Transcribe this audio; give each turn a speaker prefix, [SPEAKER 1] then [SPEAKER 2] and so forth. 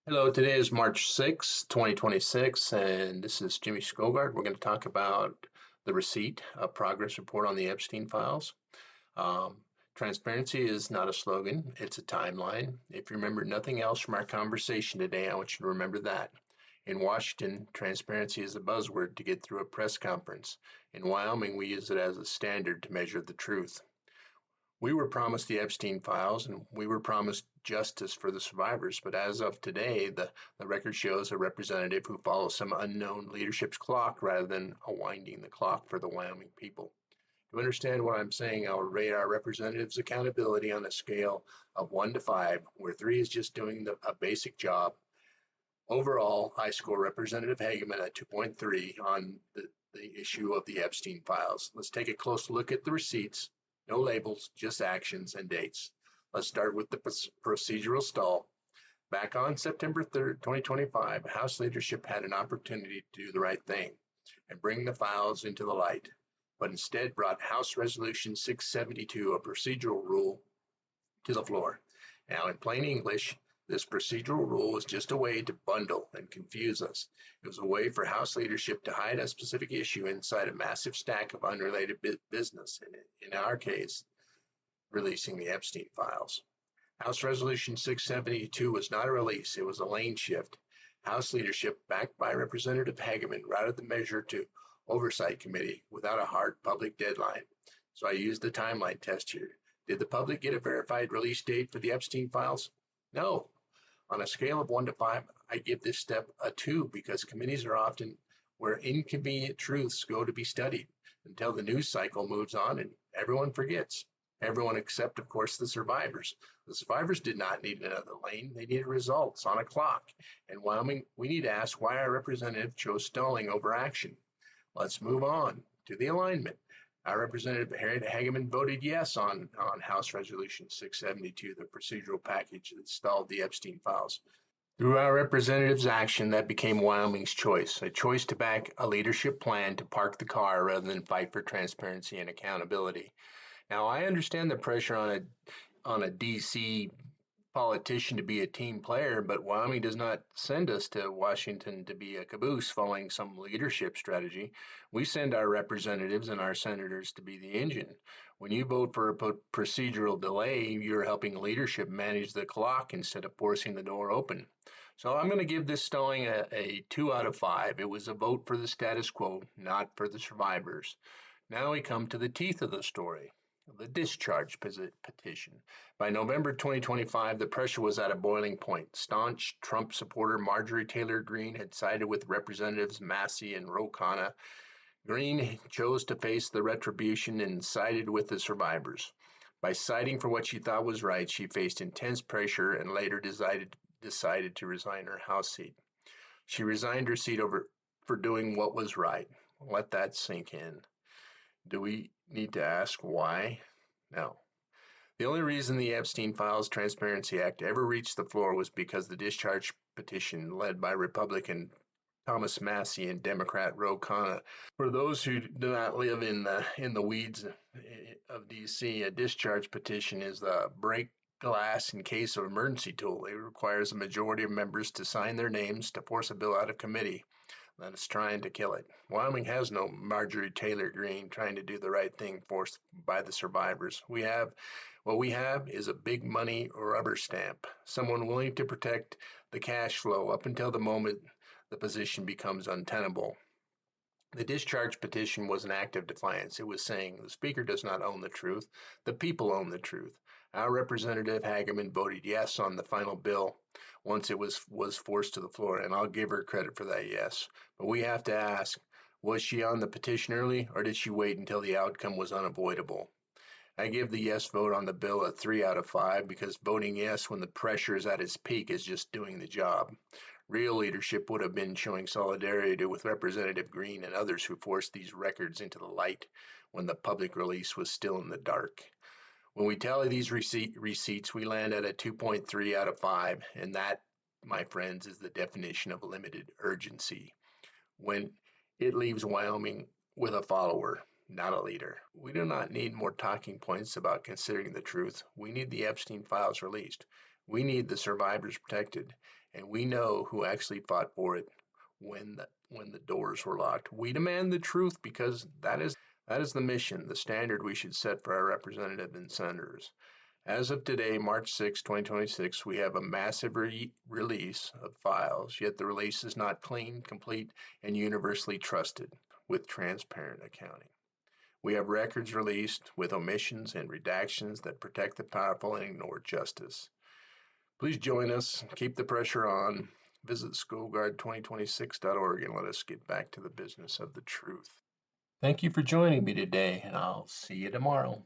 [SPEAKER 1] Hello, today is March 6th, 2026, and this is Jimmy Skogart. We're going to talk about the receipt, a progress report on the Epstein files. Transparency is not a slogan, it's a timeline. If you remember nothing else from our conversation today, I want you to remember that. In Washington, transparency is a buzzword to get through a press conference. In Wyoming, we use it as a standard to measure the truth. We were promised the Epstein files and we were promised justice for the survivors, but as of today, the record shows a representative who follows some unknown leadership's clock rather than a winding the clock for the Wyoming people. To understand what I'm saying, I'll rate our representatives' accountability on a scale of 1 to 5, where 3 is just doing a basic job. Overall, I score Representative Hageman at 2.3 on the issue of the Epstein files. Let's take a close look at the receipts. No labels, just actions and dates. Let's start with the procedural stall. Back on September 3rd, 2025, House leadership had an opportunity to do the right thing and bring the files into the light, but instead brought House Resolution 672, a procedural rule, to the floor. Now, in plain English, this procedural rule was just a way to bundle and confuse us. It was a way for House leadership to hide a specific issue inside a massive stack of unrelated business, in our case, releasing the Epstein files. House Resolution 672 was not a release, it was a lane shift. House leadership, backed by Representative Hageman, routed the measure to Oversight Committee without a hard public deadline. So I used the timeline test here. Did the public get a verified release date for the Epstein files? No. On a scale of 1 to 5, I give this step a 2 because committees are often where inconvenient truths go to be studied until the news cycle moves on and everyone forgets. Everyone except, of course, the survivors. The survivors did not need another lane. They needed results on a clock. In Wyoming, we need to ask why our representative chose stalling over action. Let's move on to the alignment. Our Representative Hageman voted yes on House Resolution 672, the procedural package that stalled the Epstein files. Through our representative's action, that became Wyoming's choice, a choice to back a leadership plan to park the car rather than fight for transparency and accountability. Now, I understand the pressure on a DC politician to be a team player, but Wyoming does not send us to Washington to be a caboose following some leadership strategy. We send our representatives and our senators to be the engine. When you vote for a procedural delay, you're helping leadership manage the clock instead of forcing the door open. So I'm going to give this stalling a 2 out of 5. It was a vote for the status quo, not for the survivors. Now we come to the teeth of the story. The discharge petition. By November 2025, the pressure was at a boiling point. Staunch Trump supporter Marjorie Taylor Greene had sided with Representatives Massey and Ro Khanna. Greene chose to face the retribution and sided with the survivors. By siding for what she thought was right, she faced intense pressure and later decided to resign her House seat. She resigned her seat for doing what was right. Let that sink in. Do we need to ask why? No. The only reason the Epstein Files Transparency Act ever reached the floor was because the discharge petition led by Republican Thomas Massey and Democrat Ro Khanna. For those who do not live in the weeds of DC, a discharge petition is the break glass in case of emergency tool. It requires a majority of members to sign their names to force a bill out of committee that is trying to kill it. Wyoming has no Marjorie Taylor Greene trying to do the right thing forced by the survivors. What we have is a big money rubber stamp, someone willing to protect the cash flow up until the moment the position becomes untenable. The discharge petition was an act of defiance. It was saying the Speaker does not own the truth, the people own the truth. Our Representative Hageman voted yes on the final bill once it was forced to the floor, and I'll give her credit for that yes. But we have to ask, was she on the petition early, or did she wait until the outcome was unavoidable? I give the yes vote on the bill a 3 out of 5 because voting yes when the pressure is at its peak is just doing the job. Real leadership would have been showing solidarity with Representative Greene and others who forced these records into the light when the public release was still in the dark. When we tally these receipts, we land at a 2.3 out of 5, and that, my friends, is the definition of limited urgency. When it leaves Wyoming with a follower, not a leader. We do not need more talking points about considering the truth. We need the Epstein files released. We need the survivors protected, and we know who actually fought for it when the doors were locked. We demand the truth because that is the mission, the standard we should set for our representatives and senators. As of today, March 6, 2026, we have a massive release of files, yet the release is not clean, complete, and universally trusted with transparent accounting. We have records released with omissions and redactions that protect the powerful and ignore justice. Please join us, keep the pressure on. Visit schoolguard2026.org and let us get back to the business of the truth. Thank you for joining me today, and I'll see you tomorrow.